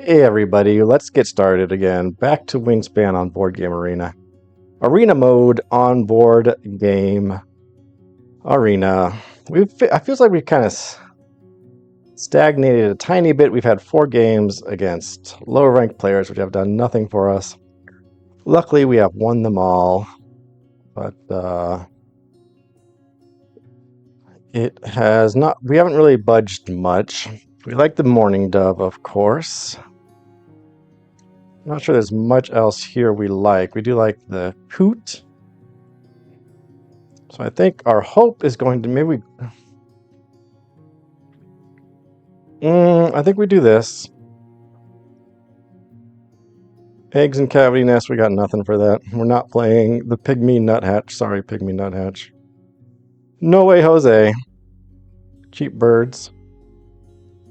Hey everybody, let's get started again. Back to Wingspan on Board Game Arena. Arena mode on board game Arena. I feels like we've kind of stagnated a tiny bit. We've had 4 games against lower ranked players, which have done nothing for us. Luckily, we have won them all, but it has not. We haven't really budged much. We like the Morning Dove, of course. I'm not sure there's much else here we like. We do like the Coot. So I think our hope is going to maybe... I think we do this. Eggs and cavity nest, we got nothing for that. We're not playing the Pygmy Nuthatch. Sorry, Pygmy Nuthatch. No way, Jose. Cheap birds.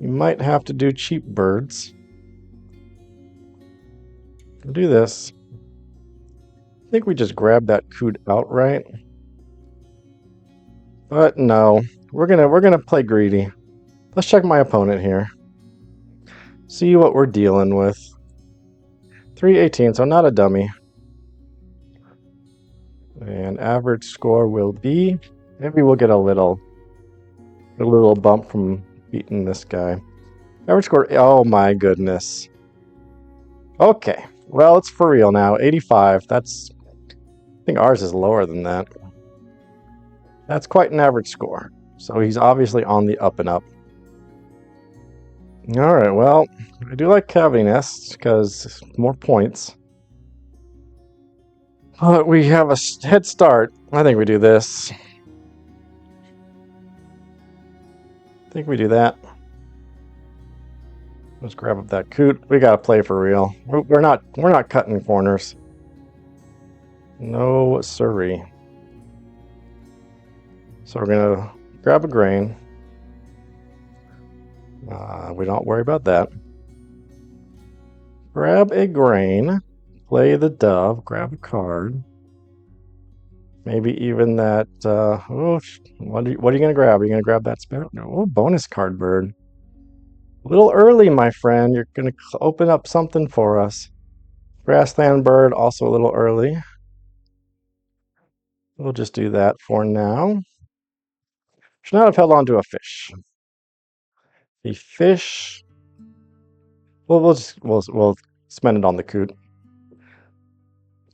You might have to do cheap birds. We'll do this. I think we just grab that Coot outright. But no, we're gonna play greedy. Let's check my opponent here. See what we're dealing with. 318, so not a dummy. And average score will be... Maybe we'll get a little bump from beating this guy. Average score... Oh my goodness. Okay, well, it's for real now. 85, that's... I think ours is lower than that. That's quite an average score. So he's obviously on the up and up. Alright, well, I do like cavity nests because more points. But we have a head start. I think we do this. I think we do that. Let's grab up that Coot. We gotta play for real. We're not cutting corners. No siree. So we're gonna grab a grain. We don't worry about that. Grab a grain, play the dove, grab a card. Maybe even that, what are you going to grab? Are you going to grab that sparrow? No, oh, bonus card bird. A little early, my friend. You're going to open up something for us. Grassland bird, also a little early. We'll just do that for now. Should not have held on to a fish. The fish... we'll spend it on the Coot.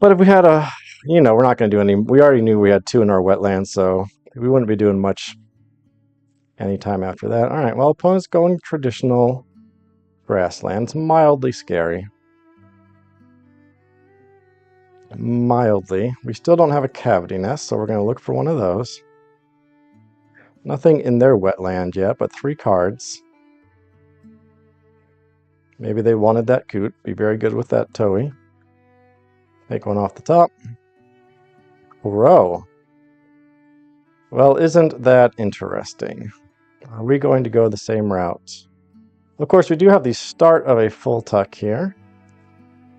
But if we had a, we're not going to do any. We already knew we had 2 in our wetlands, so we wouldn't be doing much anytime after that. All right, well, opponent's going traditional grassland. It's mildly scary. Mildly. We still don't have a cavity nest, so we're going to look for one of those. Nothing in their wetland yet, but 3 cards. Maybe they wanted that Coot. Be very good with that Toei. Take one off the top. Row. Well, isn't that interesting? Are we going to go the same route? Of course, we do have the start of a full tuck here.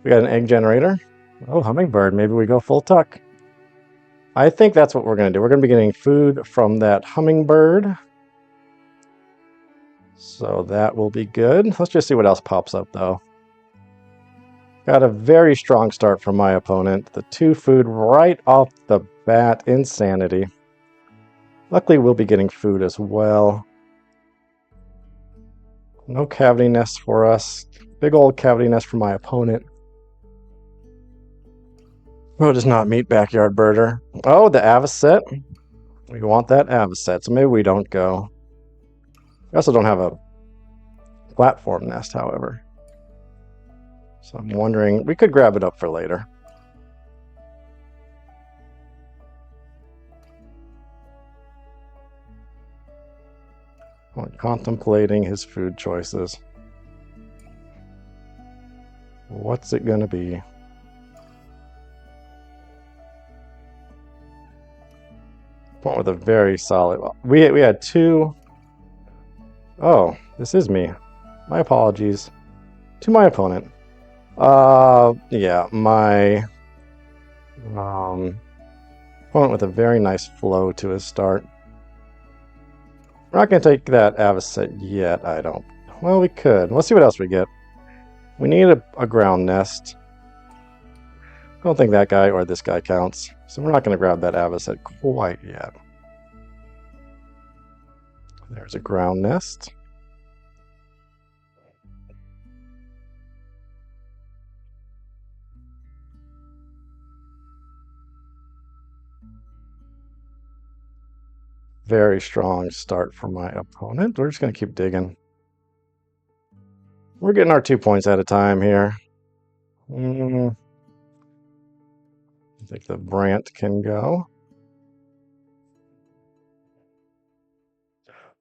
We got an egg generator. Oh, hummingbird. Maybe we go full tuck. I think that's what we're going to do. We're going to be getting food from that hummingbird. So that will be good. Let's just see what else pops up, though. Got a very strong start from my opponent. The 2 food right off the bat. Insanity. Luckily, we'll be getting food as well. No cavity nest for us. Big old cavity nest for my opponent. Oh, does not meet backyard birder. Oh, the avocet. We want that avocet, so maybe we don't go. We also don't have a platform nest, however. So I'm wondering, we could grab it up for later. I'm contemplating his food choices. What's it gonna be? Went with a very solid... We had 2... Oh, this is me. My apologies to my opponent. Yeah, my opponent with a very nice flow to his start. We're not going to take that avocet yet, I don't. Well, we could. Let's see what else we get. We need a ground nest. I don't think that guy or this guy counts. So we're not going to grab that avocet quite yet. There's a ground nest. Very strong start for my opponent. We're just going to keep digging. We're getting our 2 points at a time here. I think the Brant can go.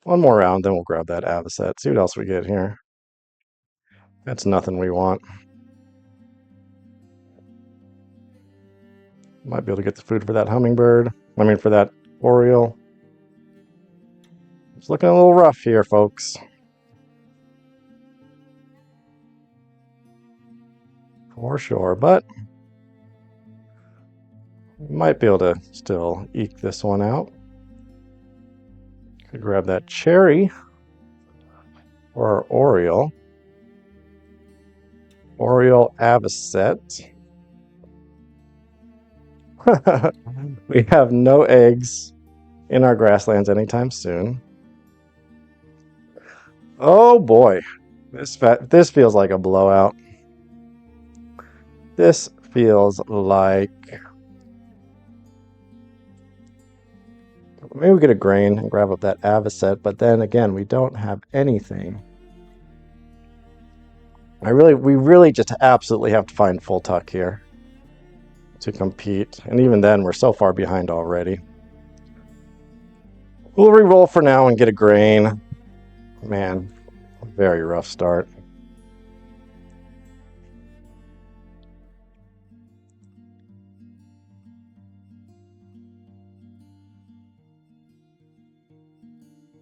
One more round, then we'll grab that avocet. See what else we get here. That's nothing we want. Might be able to get the food for that hummingbird. I mean, for that oriole. It's looking a little rough here, folks. For sure, but we might be able to still eke this one out. Could grab that cherry or our oriole. Oriole avocet. We have no eggs in our grasslands anytime soon. Oh boy, this feels like a blowout. This feels like maybe we get a grain and grab up that avocet, but then again, we don't have anything. We really just absolutely have to find full tuck here to compete, and even then, we're so far behind already. We'll re-roll for now and get a grain. Man, very rough start.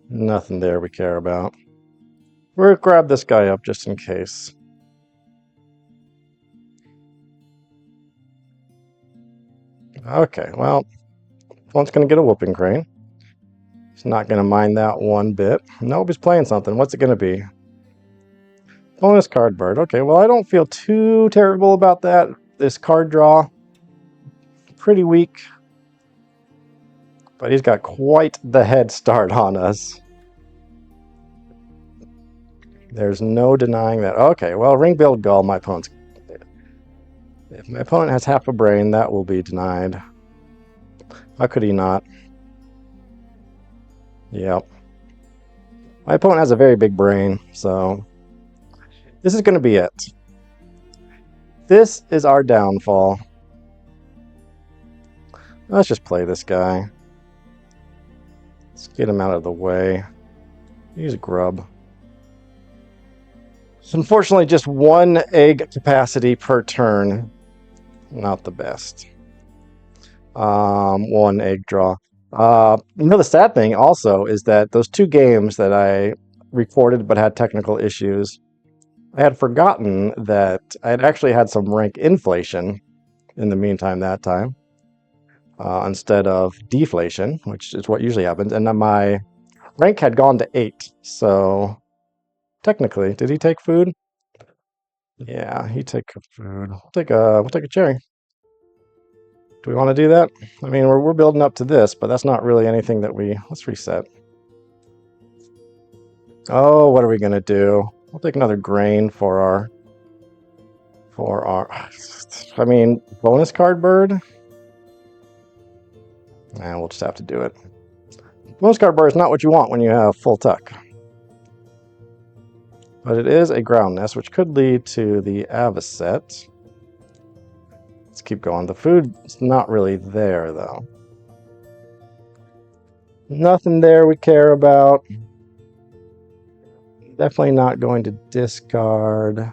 Nothing there we care about. We'll grab this guy up just in case. Okay, well, one's going to get a whooping crane. He's not going to mind that one bit. Nope, he's playing something. What's it going to be? Bonus card bird. Okay, well, I don't feel too terrible about that. This card draw, pretty weak. But he's got quite the head start on us. There's no denying that. Okay, well, ring-billed gull, my opponent's... If my opponent has half a brain, that will be denied. How could he not? Yep. My opponent has a very big brain, so... This is going to be it. This is our downfall. Let's just play this guy. Let's get him out of the way. He's a grub. It's unfortunately just one egg capacity per turn. Not the best. One egg draw. The sad thing also is that those 2 games that I recorded but had technical issues, I had forgotten that I had actually had some rank inflation in the meantime that time, instead of deflation, which is what usually happens. And then my rank had gone to 8. So technically, did he take food? Yeah, he took food. We'll take a cherry. Do we want to do that? I mean, we're building up to this, but that's not really anything that let's reset. Oh, what are we gonna do? We'll take another grain for our I mean, bonus card bird. And we'll just have to do it. Bonus card bird is not what you want when you have full tuck. But it is a ground nest, which could lead to the avocet. Let's keep going. The food's not really there, though. Nothing there we care about. Definitely not going to discard. I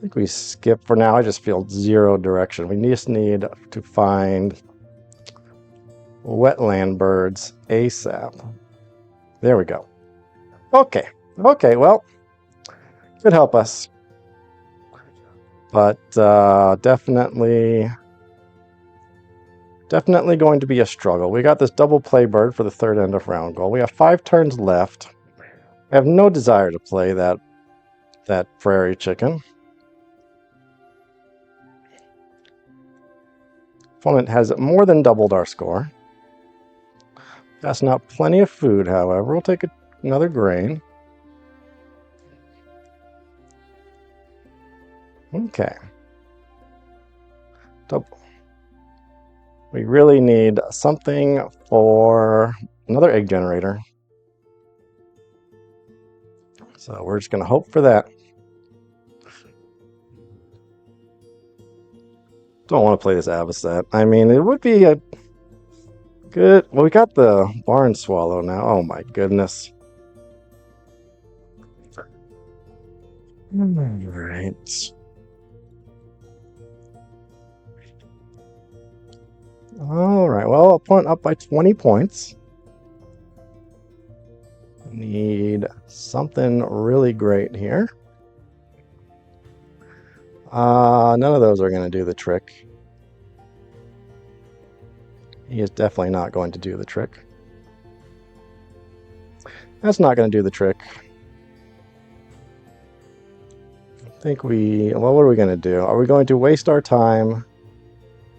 think we skip for now. I just feel 0 direction. We just need to find wetland birds ASAP. There we go. Okay, well, could help us. But definitely going to be a struggle. We got this double play bird for the 3rd end of round goal. We have 5 turns left. I have no desire to play that that prairie chicken. Opponent has more than doubled our score. That's not plenty of food, however. We'll take another grain. Okay. Double. We really need something for another egg generator. So we're just going to hope for that. Don't want to play this Avocet. I mean, it would be a good... Well, we got the barn swallow now. Oh my goodness. Alright. Alright, well, opponent up by 20 points. Need something really great here. None of those are going to do the trick. He is definitely not going to do the trick. That's not going to do the trick. I think well, what are we going to do? Are we going to waste our time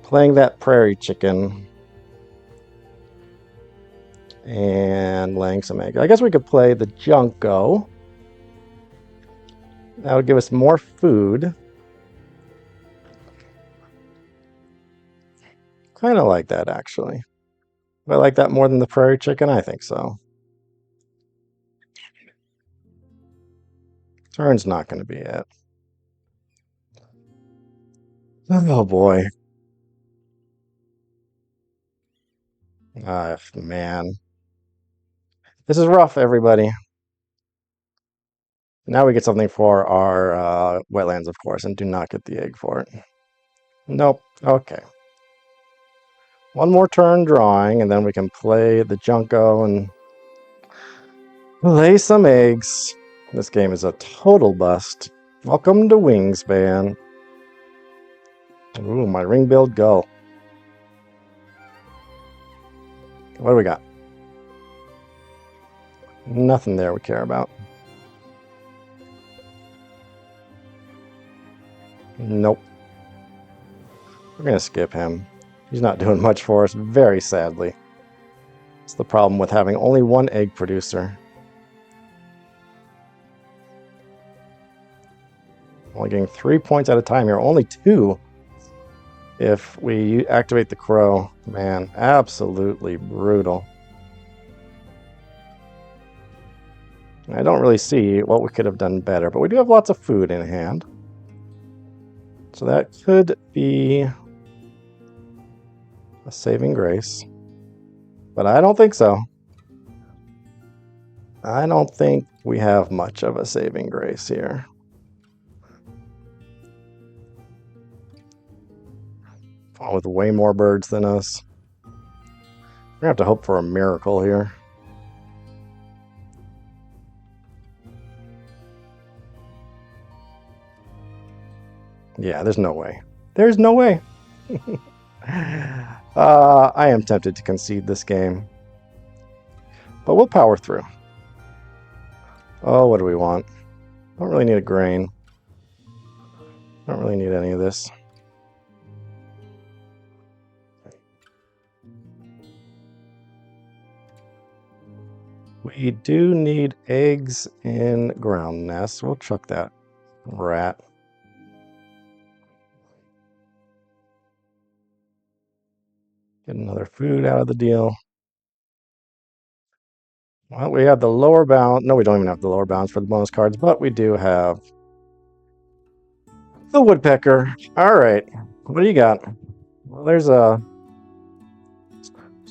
playing that prairie chicken and laying some eggs? I guess we could play the Junco. That would give us more food. Kind of like that, actually. Do I like that more than the prairie chicken? I think so. Turn's not going to be it. Oh boy. Man. This is rough, everybody. Now we get something for our wetlands, of course, and do not get the egg for it. Nope. Okay. One more turn drawing, and then we can play the Junco and lay some eggs. This game is a total bust. Welcome to Wingspan. Ooh, my ring-billed gull. What do we got? Nothing there we care about. Nope. We're going to skip him. He's not doing much for us, very sadly. It's the problem with having only one egg producer. Only getting 3 points at a time here. Only 2 if we activate the crow. Man, absolutely brutal. I don't really see what we could have done better, but we do have lots of food in hand. So that could be a saving grace. But I don't think so. I don't think we have much of a saving grace here. With way more birds than us. We're gonna have to hope for a miracle here. Yeah, there's no way. There's no way. I am tempted to concede this game. But we'll power through. Oh, what do we want? Don't really need a grain. Don't really need any of this. We do need eggs in ground nests. We'll chuck that rat. Get another food out of the deal. Well, we have the lower bound. No, we don't even have the lower bounds for the bonus cards, but we do have the woodpecker. All right. What do you got? Well, there's a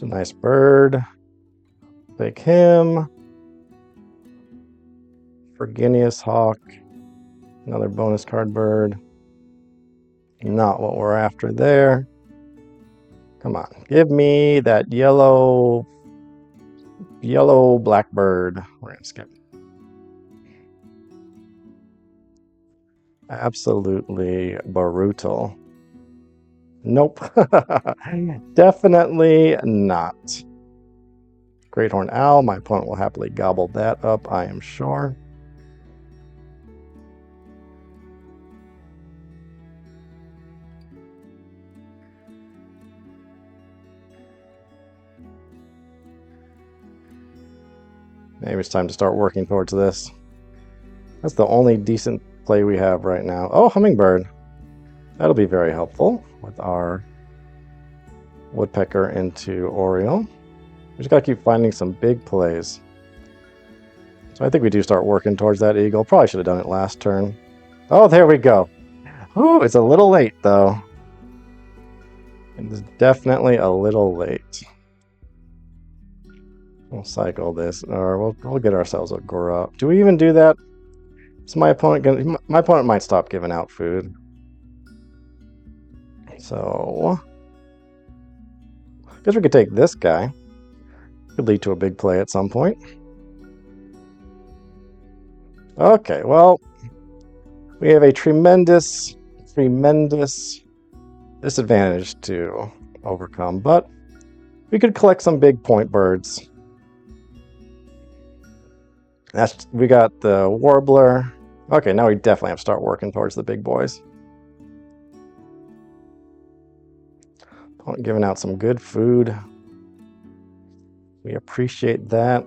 nice bird. Take him. Virginius hawk. Another bonus card bird. Not what we're after there. Come on. Give me that yellow blackbird. We're going to skip. Absolutely brutal. Nope. Definitely not. Great horned owl. My opponent will happily gobble that up, I am sure. Maybe it's time to start working towards this. That's the only decent play we have right now. Oh, hummingbird. That'll be very helpful with our woodpecker into Oriole. We just got to keep finding some big plays. So I think we do start working towards that eagle. Probably should have done it last turn. Oh, there we go. Oh, it's a little late, though. It's definitely a little late. We'll cycle this, or we'll get ourselves a grub. Do we even do that? So my opponent might stop giving out food. So I guess we could take this guy. Could lead to a big play at some point. Okay, well, we have a tremendous disadvantage to overcome, but we could collect some big point birds. We got the warbler. Okay, now we definitely have to start working towards the big boys. Giving out some good food. We appreciate that.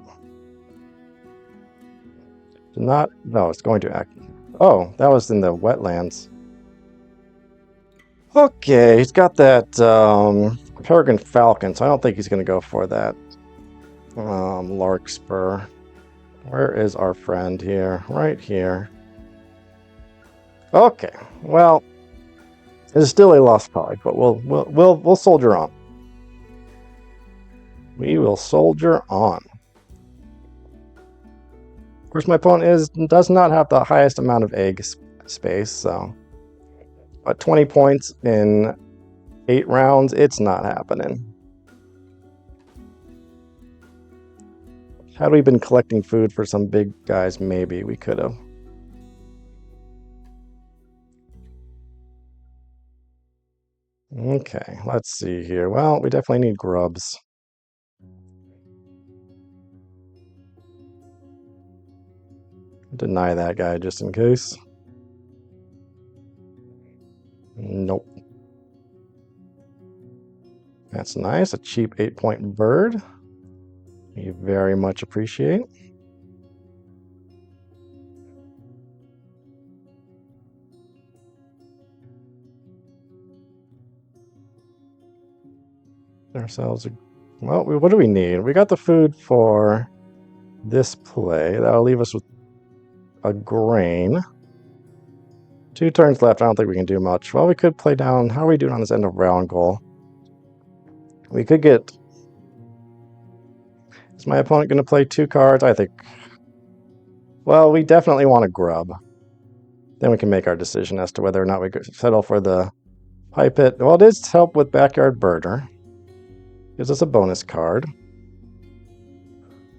No, it's going to act. Oh, that was in the wetlands. Okay, he's got that peregrine falcon, so I don't think he's going to go for that larkspur. Where is our friend here? Right here. Okay, well, it's still a lost cause, but we'll soldier on. We will soldier on. Of course, my opponent does not have the highest amount of egg space, so but 20 points in 8 rounds, it's not happening. Had we been collecting food for some big guys, maybe we could have. Okay, let's see here. Well, we definitely need grubs. Deny that guy just in case. Nope. That's nice. A cheap 8-point bird. We very much appreciate. Well, what do we need? We got the food for this play. That'll leave us with a grain. 2 turns left. I don't think we can do much. Well, we could play down. How are we doing on this end of round goal? We could get... Is my opponent going to play 2 cards? I think... Well, we definitely want a grub. Then we can make our decision as to whether or not we could settle for the pipit. Well, it is help with backyard birder. Gives us a bonus card.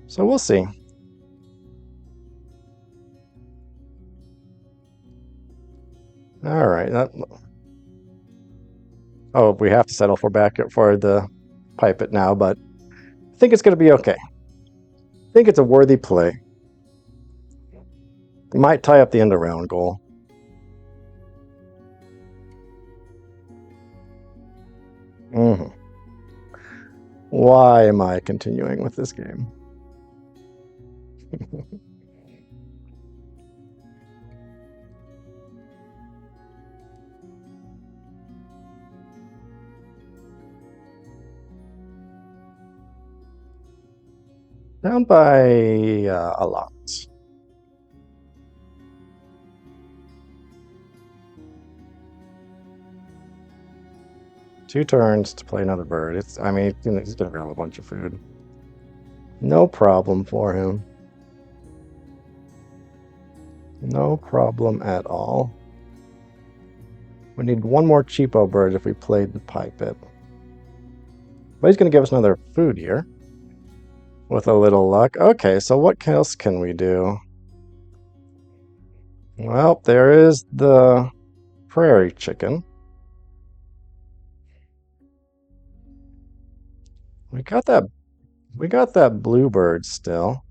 So we'll see. All right. Oh, we have to settle for the pipit now, but I think it's going to be okay. I think it's a worthy play. We might tie up the end of round goal. Why am I continuing with this game? Down by a lot. Two turns to play another bird. He's gonna grab a bunch of food. No problem for him. No problem at all. We need one more cheapo bird if we played the pipit. But he's gonna give us another food here. With a little luck. Okay, so what else can we do? Well, there is the prairie chicken. We got that bluebird still.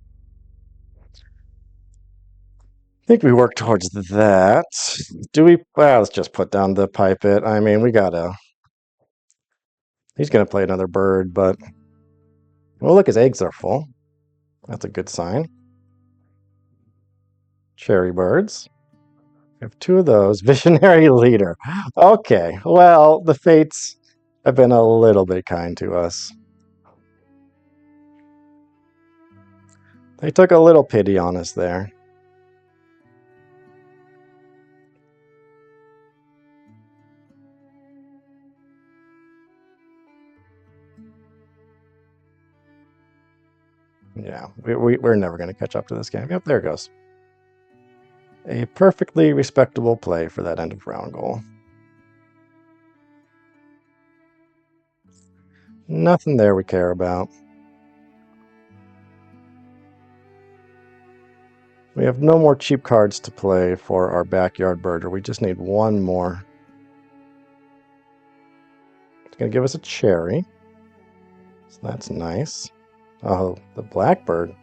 I think we work towards that. Do we? Well, let's just put down the pipit. I mean, we gotta... He's gonna play another bird, but... Well, look, his eggs are full. That's a good sign. cherry birds. We have 2 of those. Visionary leader. Okay, well, the fates have been a little bit kind to us. They took a little pity on us there. Yeah, we're never going to catch up to this game. Yep, there it goes. A perfectly respectable play for that end of round goal. Nothing there we care about. We have no more cheap cards to play for our backyard birder. We just need 1 more. It's going to give us a cherry. So that's nice. Oh, the blackbird.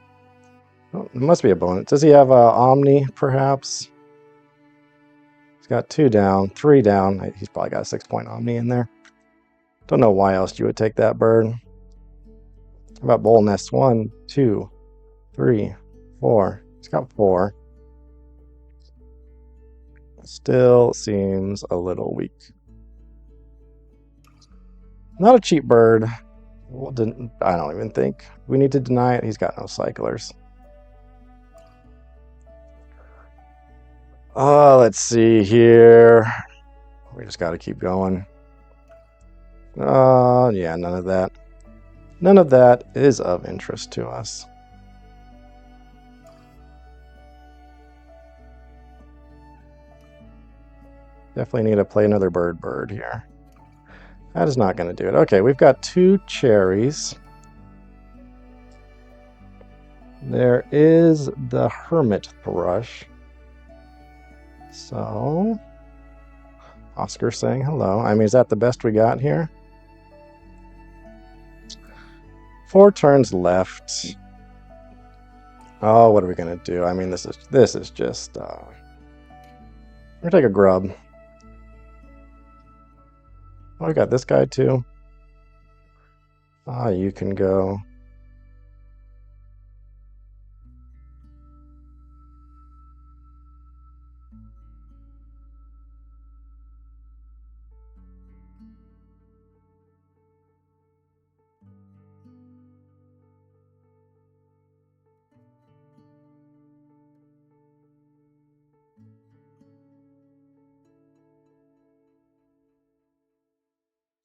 Oh, it must be a bonus. Does he have a Omni, perhaps? He's got 2 down, 3 down. He's probably got a 6-point Omni in there. Don't know why else you would take that bird. How about bowl nests? 1, 2, 3, 4. He's got 4. Still seems a little weak. Not a cheap bird. Well, I don't even think we need to deny it. He's got no cyclers. Let's see here. We just got to keep going. Yeah, none of that. None of that is of interest to us. Definitely need to play another bird here. That is not going to do it. Okay, we've got 2 cherries. There is the hermit thrush. So, Oscar saying hello. I mean, is that the best we got here? 4 turns left. Oh, what are we gonna do? I mean, this is just. We're gonna take a grub. Oh, we got this guy too. Ah, you can go.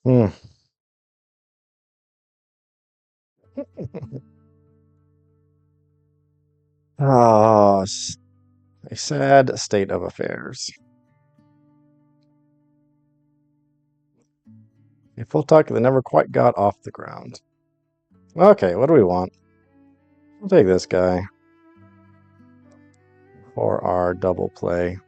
Hmm. Oh, a sad state of affairs. A full tuck that never quite got off the ground. Okay, what do we want? We'll take this guy for our double play.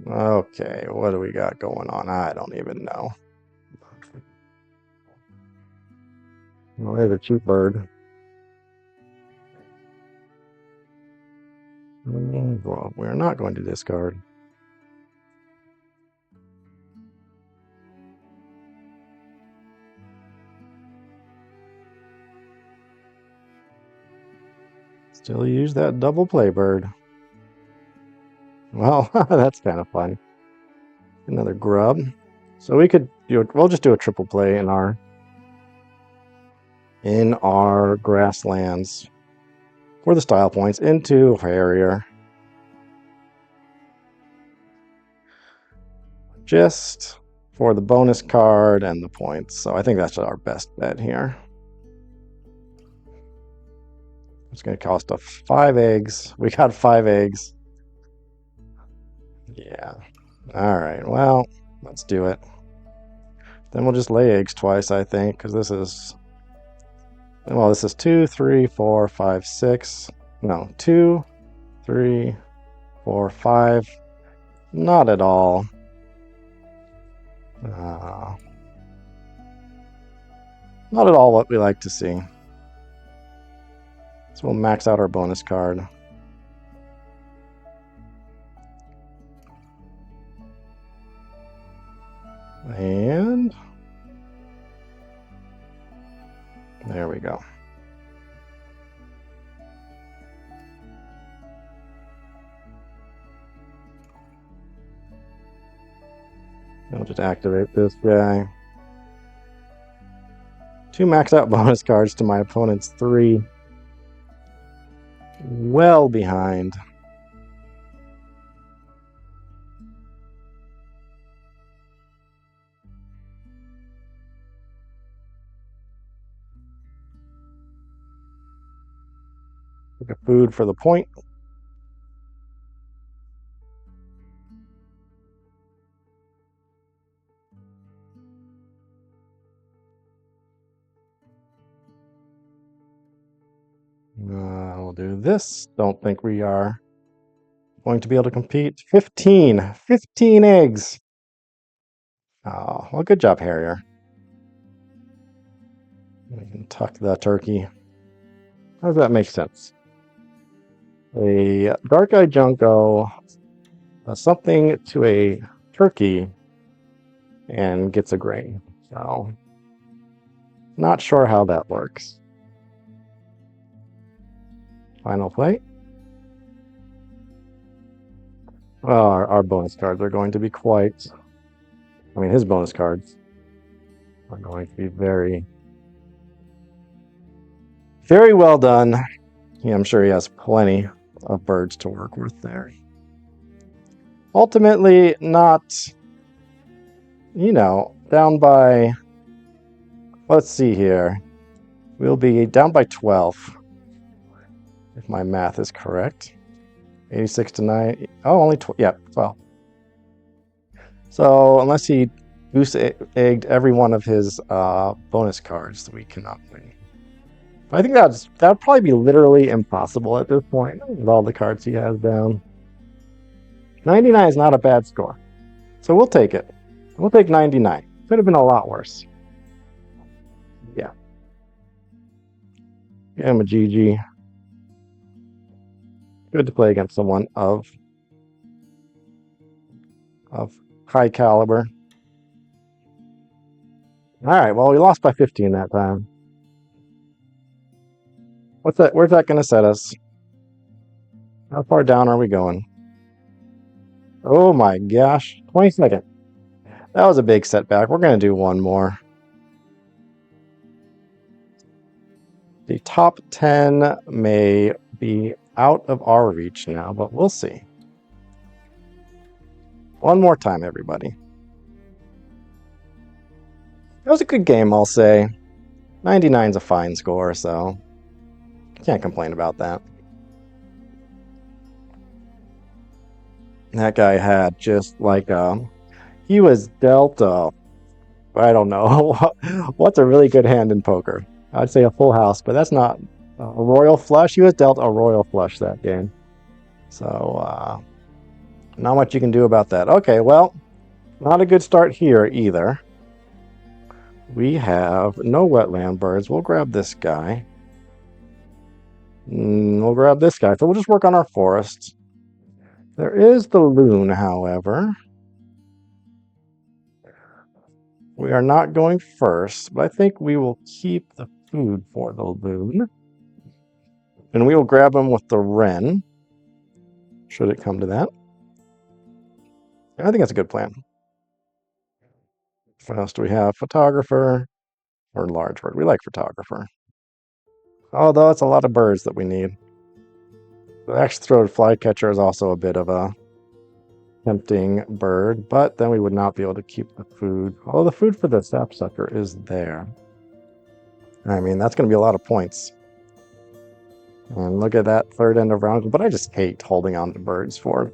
Okay, what do we got going on? I don't even know. Well, there's a cheap bird. Well, we're not going to discard. Still use that double play bird. Well, that's kind of fun. Another grub. So we could we'll just do a triple play in our grasslands for the style points into Harrier. Just for the bonus card and the points. So I think that's our best bet here. It's going to cost us 5 eggs. We got 5 eggs. Yeah. All right. Well, let's do it. Then we'll just lay eggs twice, I think, because this is 2, 3, 4, 5, 6. No, 2, 3, 4, 5. Not at all. Not at all what we like to see. So we'll max out our bonus card. And there we go. I'll just activate this guy. 2 max out bonus cards to my opponent's 3. Well behind. Take a food for the point. We'll do this. Don't think we are going to be able to compete. 15. 15 eggs. Oh, well, good job, Harrier. We can tuck the turkey. How does that make sense? A dark-eyed Junko does something to a turkey and gets a grain. So, not sure how that works. Final play. Well, our bonus cards are going to be quite... I mean, his bonus cards are going to be very, very well done. Yeah, I'm sure he has plenty of birds to work with there. Ultimately, not, down by... Let's see here. We'll be down by 12, if my math is correct. 86 to 9. Oh, only 12. So unless he goose egged every one of his bonus cards, we cannot win. But I think that would probably be literally impossible at this point with all the cards he has down. 99 is not a bad score, so we'll take it. We'll take 99. Could have been a lot worse. Yeah. I'm a GG. Good to play against someone of high caliber. All right, well, we lost by 15 that time. What's that? Where's that going to set us? How far down are we going? Oh my gosh, 22nd. That was a big setback. We're going to do one more. The top 10 may be out of our reach now, but we'll see. One more time, everybody. It was a good game, I'll say. 99 is a fine score, so can't complain about that. That guy had just like he was dealt I don't know what's a really good hand in poker. I'd say a full house, but that's not a royal flush. He was dealt a royal flush that game, so not much you can do about that. Okay, well, not a good start here either. We have no wetland birds. We'll grab this guy. We'll grab this guy. So we'll just work on our forest. There is the loon, however. We are not going first, but I think we will keep the food for the loon. And we will grab him with the wren, should it come to that. I think that's a good plan. What else do we have? Photographer or large bird? We like photographer. Although it's a lot of birds that we need. The axe-throated flycatcher is also a bit of a tempting bird, but then we would not be able to keep the food. Although the food for the sapsucker is there. I mean, that's going to be a lot of points. And look at that third end of round. But I just hate holding on to birds for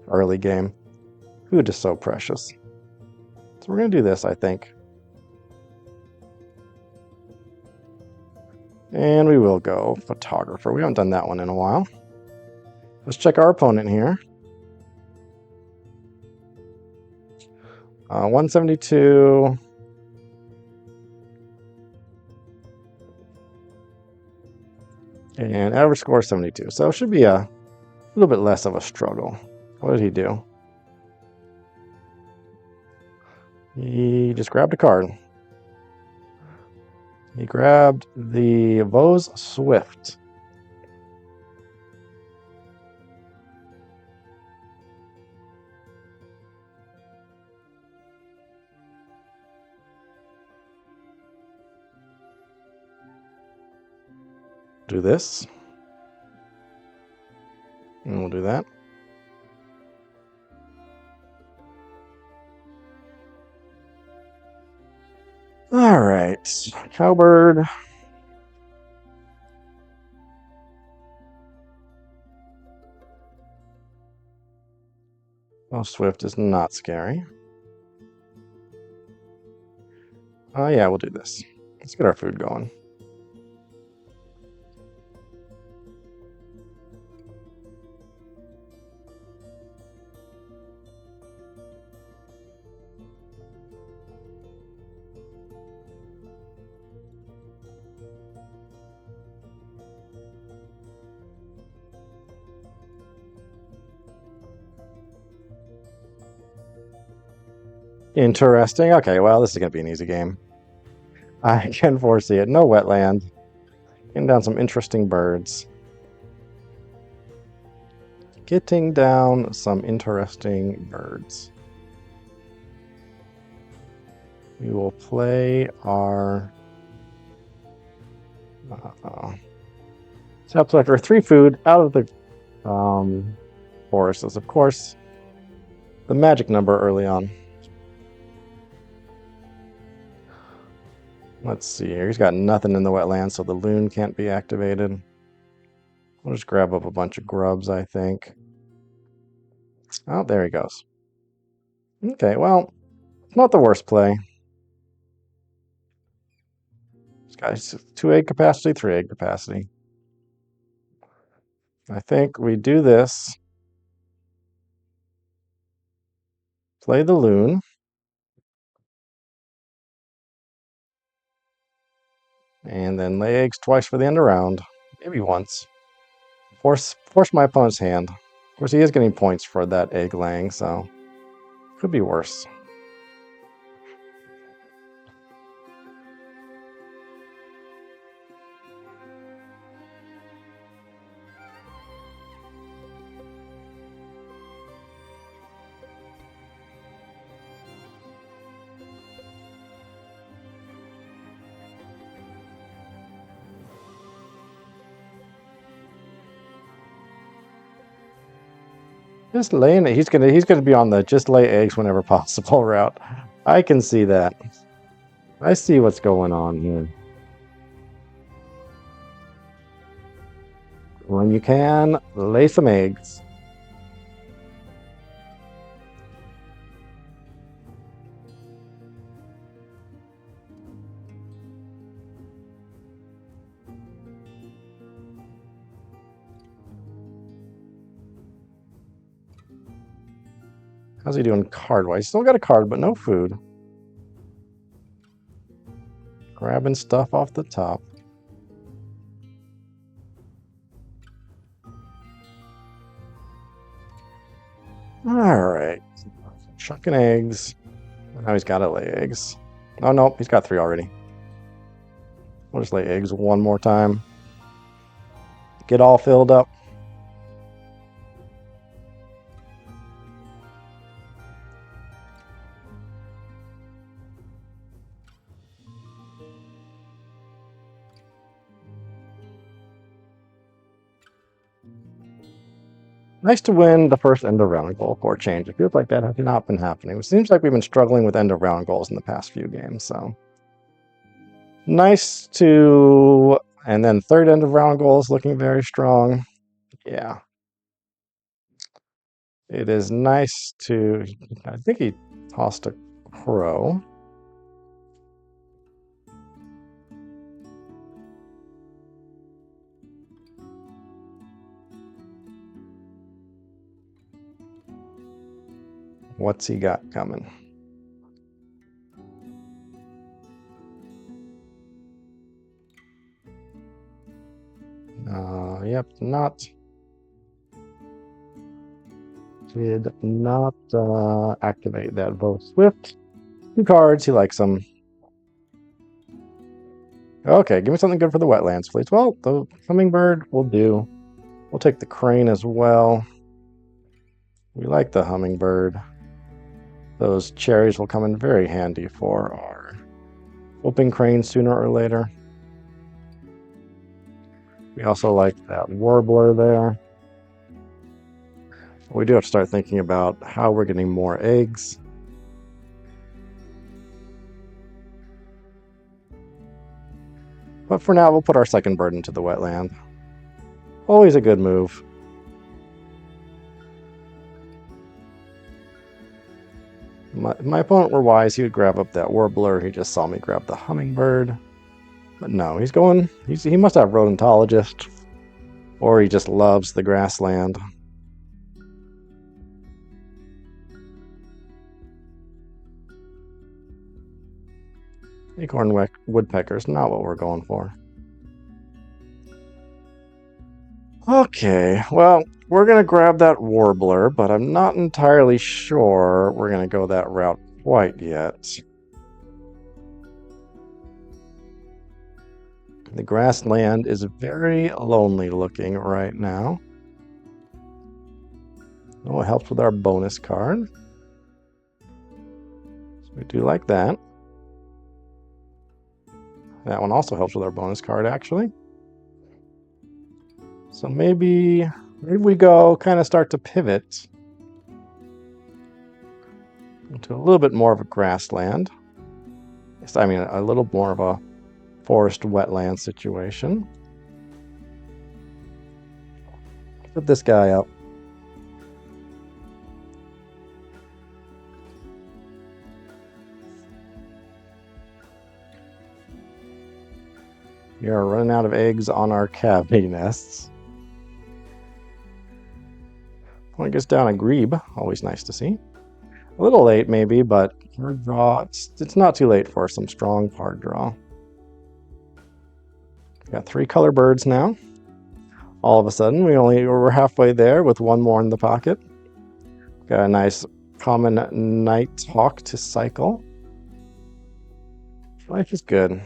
early game. Food is so precious. So we're going to do this, I think. And we will go photographer. We haven't done that one in a while. Let's check our opponent here. 172. And average score 72. So it should be a little bit less of a struggle. What did he do? He just grabbed a card. He grabbed the Vose Swift. do this. And we'll do that. All right, cowbird. Oh, swift is not scary. Oh yeah, we'll do this. Let's get our food going. Interesting. Okay, well, this is going to be an easy game. I can foresee it. No wetland. Getting down some interesting birds. Getting down some interesting birds. We will play our tap selector 3 food out of the forest is, of course, the magic number early on. Let's see here. He's got nothing in the wetlands, so the loon can't be activated. We'll just grab up a bunch of grubs, I think. Oh, there he goes. Okay, well, not the worst play. This guy's 2 egg capacity, 3 egg capacity. I think we do this. Play the loon. And then lay eggs twice for the end of round. Maybe once. Force my opponent's hand. Of course, he is getting points for that egg laying, so could be worse. Just laying it. He's gonna be on the just lay eggs whenever possible route. I can see that. I see what's going on here. When you can, lay some eggs. How's he doing card-wise? Still got a card, but no food. Grabbing stuff off the top. Alright. Chucking eggs. Now he's got to lay eggs. Oh, no, he's got 3 already. We'll just lay eggs one more time. Get all filled up. Nice to win the first end of round goal for a change. It feels like that has not been happening. It seems like we've been struggling with end of round goals in the past few games, so nice to, and then third end of round goals looking very strong. Yeah. It is nice to, I think he tossed a crow. What's he got coming? Yep, did not activate that vote swift. 2 cards, he likes them. Okay, give me something good for the wetlands, please. Well, the hummingbird will do. We'll take the crane as well. We like the hummingbird. Those cherries will come in very handy for our whooping crane sooner or later. We also like that warbler there. We do have to start thinking about how we're getting more eggs. But for now, we'll put our second bird into the wetland. Always a good move. My opponent were wise. He would grab up that warbler. He just saw me grab the hummingbird. But no, he must have rodentologist. Or he just loves the grassland. Acorn woodpecker's not what we're going for. Okay, well, we're going to grab that warbler, but I'm not entirely sure we're going to go that route quite yet. The grassland is very lonely looking right now. Oh, it helps with our bonus card. So we do like that. That one also helps with our bonus card, actually. So maybe we go kind of start to pivot into a little bit more of a grassland. I mean, a little more of a forest wetland situation. Put this guy up. We are running out of eggs on our cavity nests. Point gets down a grebe, always nice to see. A little late maybe, but card draw, it's not too late for some strong card draw. Got 3 color birds now. All of a sudden, we're halfway there with one more in the pocket. Got a nice common nighthawk to cycle. Life is good.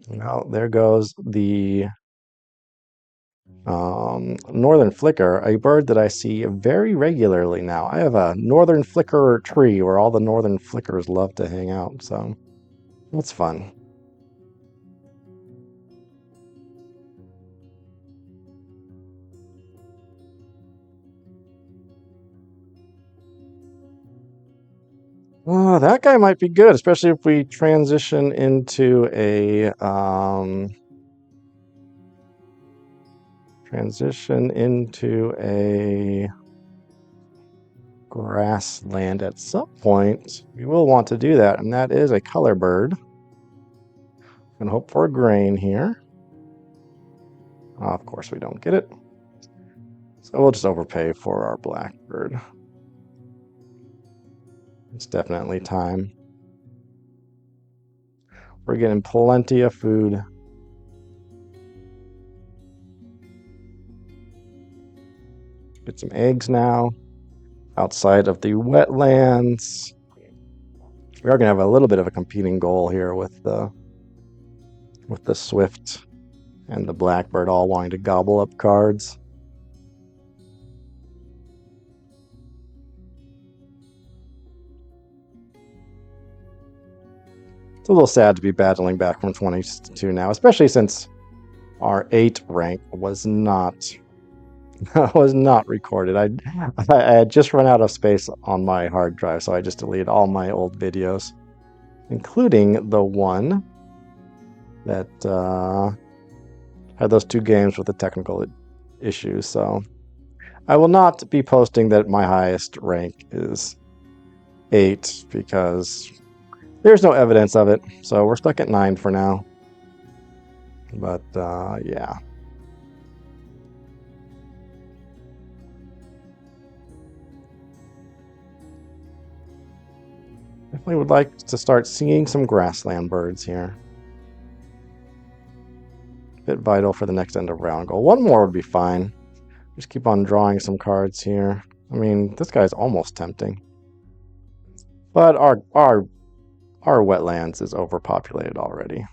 Now there goes the northern flicker, a bird that I see very regularly now. I have a northern flicker tree where all the northern flickers love to hang out, so that's fun. Oh, that guy might be good, especially if we transition into a grassland at some point. We will want to do that, and that is a color bird. And hope for a grain here. Of course, we don't get it. So we'll just overpay for our blackbird. It's definitely time. We're getting plenty of food. Get some eggs now. Outside of the wetlands. We are going to have a little bit of a competing goal here with the swift and the blackbird all wanting to gobble up cards. It's a little sad to be battling back from 22 now, especially since our 8 rank was not recorded. I had just run out of space on my hard drive, so I just deleted all my old videos, including the one that had those 2 games with the technical issues. So I will not be posting that my highest rank is 8 because there's no evidence of it. So we're stuck at 9 for now. But yeah. Definitely would like to start seeing some grassland birds here. Bit vital for the next end of round goal. One more would be fine. Just keep on drawing some cards here. I mean, this guy's almost tempting. But our wetlands is overpopulated already.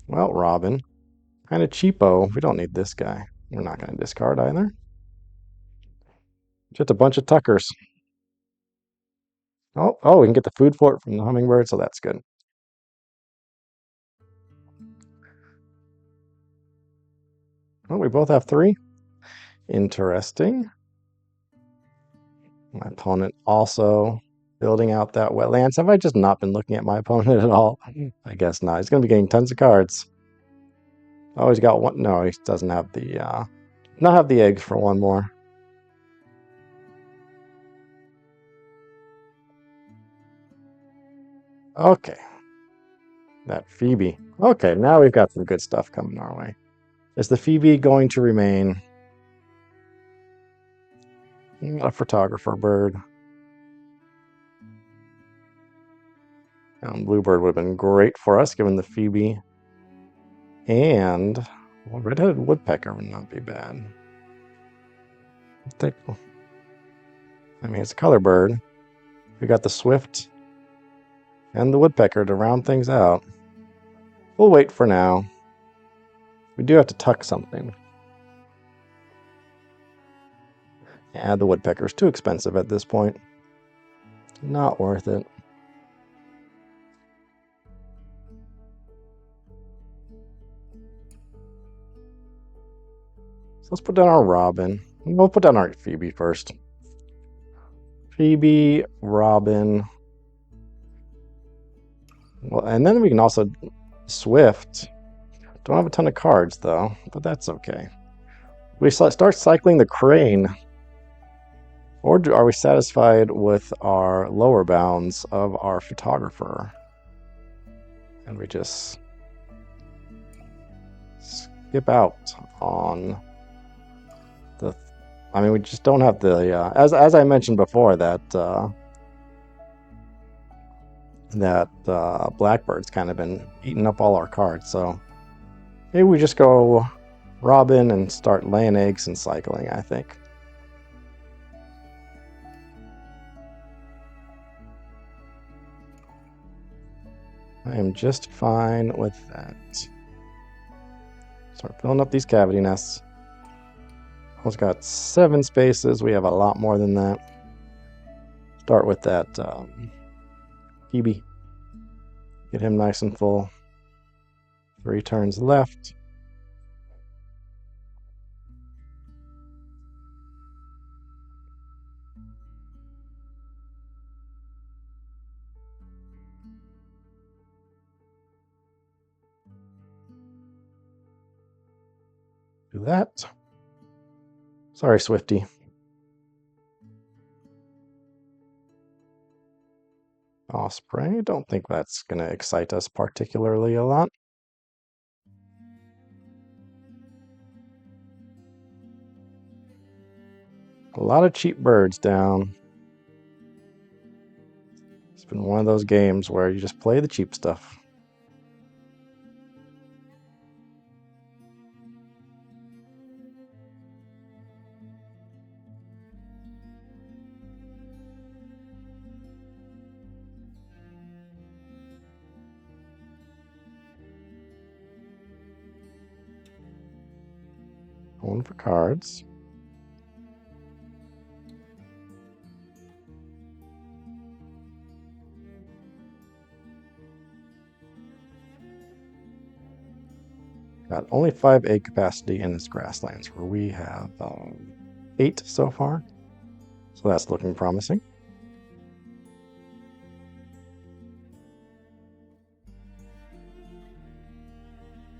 Well, Robin. Kind of cheapo. We don't need this guy. We're not going to discard either. Just a bunch of tuckers. Oh, we can get the food for it from the hummingbird, so that's good. Oh, we both have 3. Interesting. My opponent also building out that wetlands. Have I just not been looking at my opponent at all? I guess not. He's going to be getting tons of cards. Oh, he's got one. No, he doesn't have the, not have the eggs for one more. Okay. That Phoebe. Okay, now we've got some good stuff coming our way. Is the Phoebe going to remain a photographer bird? Bluebird would have been great for us, given the Phoebe. And well, red-headed woodpecker would not be bad. I mean, it's a color bird. We got the swift and the woodpecker to round things out. We'll wait for now. We do have to tuck something. Yeah, the woodpecker's too expensive at this point. Not worth it. So let's put down our robin. We'll put down our Phoebe first. Phoebe, robin. Well, and then we can also swift. Don't have a ton of cards though, but that's okay. We start cycling the crane, or are we satisfied with our lower bounds of our photographer? And we just skip out on the. I mean, we just don't have the. As I mentioned before, that Blackbird's kind of been eating up all our cards. So maybe we just go Robin and start laying eggs and cycling, I think. I am just fine with that. Start filling up these cavity nests. Almost got 7 spaces. We have a lot more than that. Start with that Phoebe. Get him nice and full. 3 turns left. Do that. Sorry, Swifty. Osprey. Don't think that's going to excite us particularly a lot. A lot of cheap birds down. It's been one of those games where you just play the cheap stuff. One for cards. Got only 5 egg capacity in its grasslands, where we have 8 so far. So that's looking promising.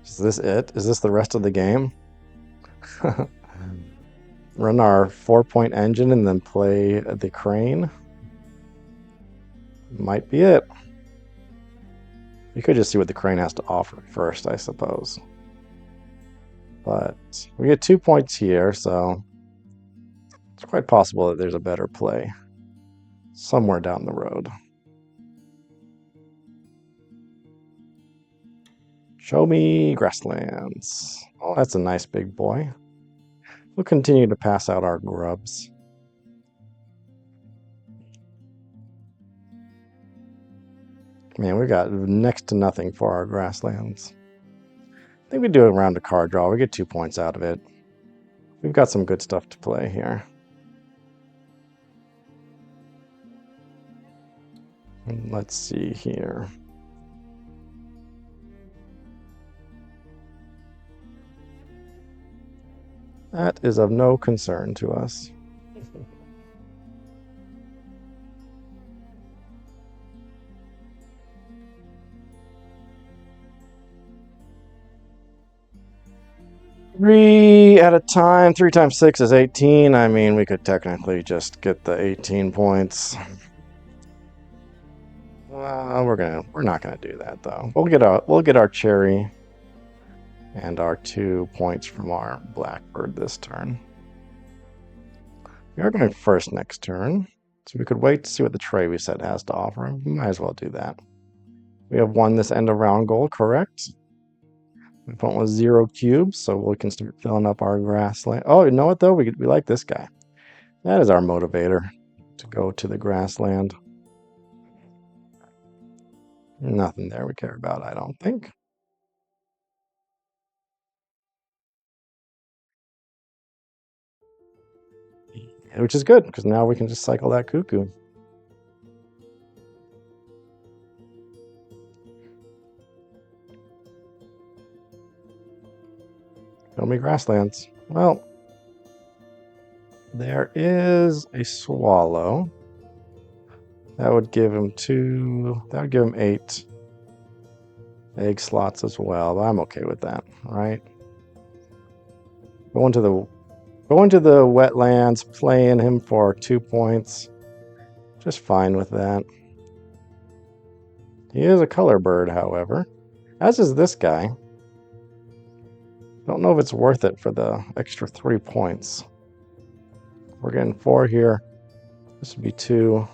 Is this it? Is this the rest of the game? Run our 4-point engine and then play the crane? Might be it. We could just see what the crane has to offer first, I suppose. But we get 2 points here, so it's quite possible that there's a better play somewhere down the road. Show me grasslands. Oh, that's a nice big boy. We'll continue to pass out our grubs. Man, we got next to nothing for our grasslands. I think we do a round of card draw. We get 2 points out of it. We've got some good stuff to play here. And let's see here. That is of no concern to us. Three at a time. 3 times 6 is 18. I mean, we could technically just get the 18 points. We're not gonna do that though. We'll get our cherry and our 2 points from our blackbird this turn. We are going first next turn, so we could wait to see what the tray we set has to offer. We might as well do that. We have won this end of round goal, correct? We went with 0 cubes, so we can start filling up our grassland. Oh, you know what though? We like this guy. That is our motivator to go to the grassland. Nothing there we care about, I don't think. Which is good, because now we can just cycle that cuckoo. Show me grasslands. Well, there is a swallow. That would give him 2. That would give him 8 egg slots as well. But I'm okay with that, right? Going to the wetlands, playing him for 2 points. Just fine with that. He is a color bird, however, as is this guy. Don't know if it's worth it for the extra 3 points. We're getting 4 here. This would be 2.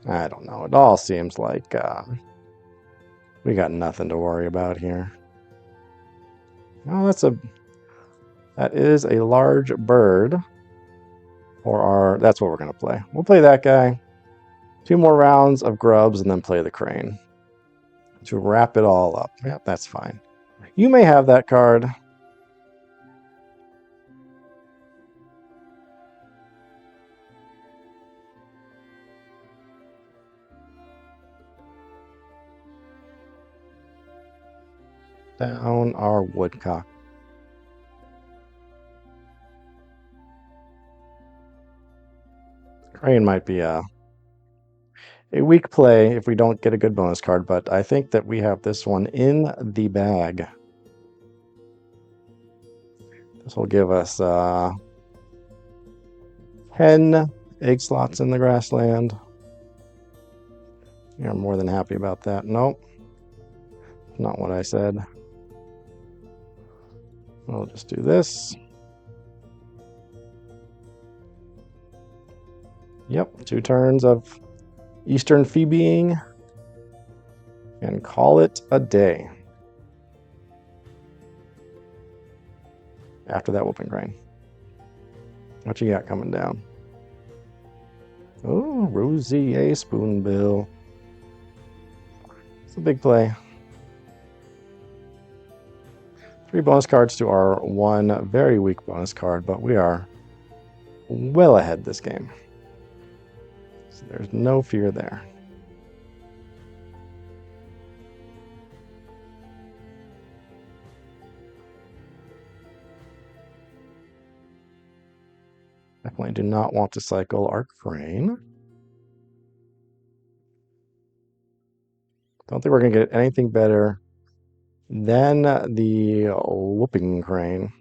I don't know. It all seems like we got nothing to worry about here. Oh, that is a large bird. That's what we're gonna play. We'll play that guy. 2 more rounds of grubs and then play the crane to wrap it all up. Yeah, that's fine. You may have that card. Down our woodcock. Crane might be a weak play if we don't get a good bonus card, but I think that we have this one in the bag. This will give us 10 egg slots in the grassland. You're more than happy about that. Nope. Not what I said. We'll just do this. Yep, 2 turns of Eastern Phoebeing and call it a day. After that whooping crane. What you got coming down? Oh, Rosie A. Spoonbill. It's a big play. 3 bonus cards to our 1 very weak bonus card, but we are well ahead this game. So there's no fear there. Definitely do not want to cycle our crane. Don't think we're going to get anything better than the whooping crane.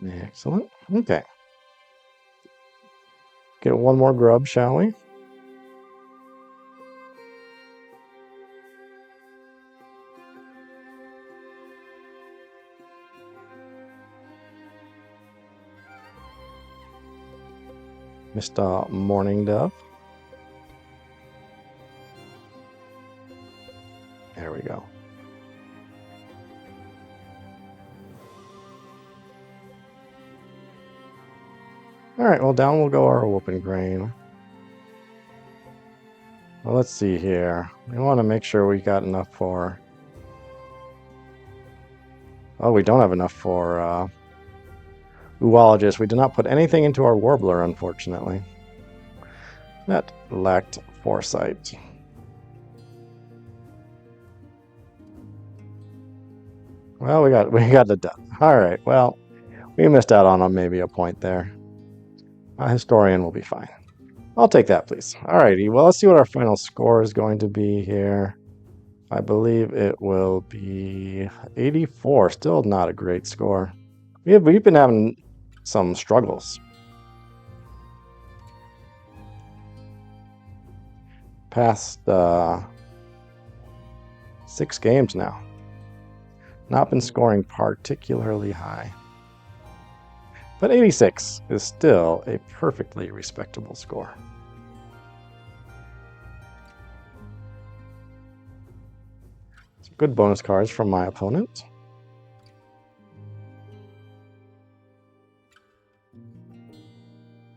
Excellent. Okay. Get 1 more grub, shall we? Mr. Morning Dove. There we go. All right, well, down will go our whooping crane. Well, let's see here. We want to make sure we got enough for Oh, we don't have enough for Oologist. We did not put anything into our Warbler, unfortunately. That lacked foresight. Well, we got the death. All right. Well, we missed out on maybe a point there. A historian will be fine. I'll take that, please. All righty. Well, let's see what our final score is going to be here. I believe it will be 84. Still not a great score. We've been having some struggles. Past 6 games now. Not been scoring particularly high. But 86 is still a perfectly respectable score. Some good bonus cards from my opponent.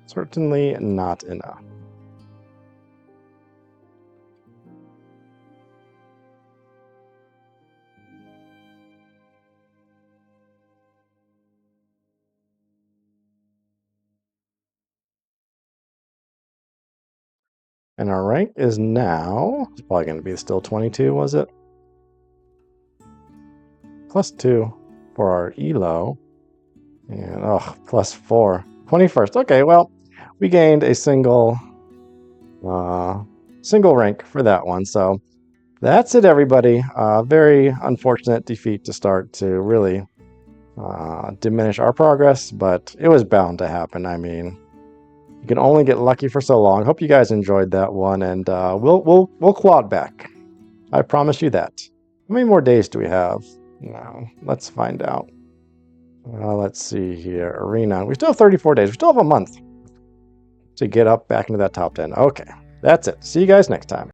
Certainly not enough. And our rank is now, it's probably going to be still 22, was it? +2 for our ELO. And, +4. 21st. Okay, well, we gained a single rank for that one. So that's it, everybody. Very unfortunate defeat to start to really diminish our progress, but it was bound to happen. I mean, you can only get lucky for so long. Hope you guys enjoyed that one, and we'll claw it back. I promise you that. How many more days do we have? No, let's find out. Let's see here. Arena. We still have 34 days. We still have a month to get up back into that top 10. Okay, that's it. See you guys next time.